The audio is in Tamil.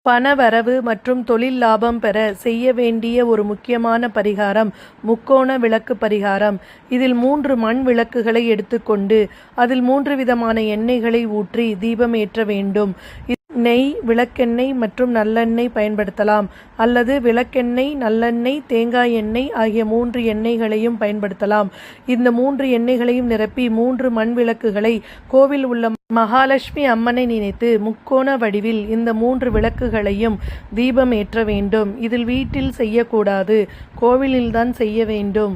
பணவரவு மற்றும் தொழில் லாபம் பெற செய்ய வேண்டிய ஒரு முக்கியமான பரிகாரம் முக்கோண விளக்கு பரிகாரம். இதில் 3 மண் விளக்குகளை எடுத்துக்கொண்டு அதில் 3 விதமான எண்ணெய்களை ஊற்றி தீபம் ஏற்ற வேண்டும். நெய், விளக்கெண்ணெய் மற்றும் நல்லெண்ணெய் பயன்படுத்தலாம். அல்லது விளக்கெண்ணெய், நல்லெண்ணெய், தேங்காய் எண்ணெய் ஆகிய 3 எண்ணெய்களையும் பயன்படுத்தலாம். இந்த 3 எண்ணெய்களையும் நிரப்பி 3 மண் விளக்குகளை கோவில் உள்ள மகாலட்சுமி அம்மனை நினைத்து முக்கோண வடிவில் இந்த 3 விளக்குகளையும் தீபம் ஏற்ற வேண்டும். இதில் வீட்டில் செய்யக்கூடாது, கோவிலில்தான் செய்ய வேண்டும்.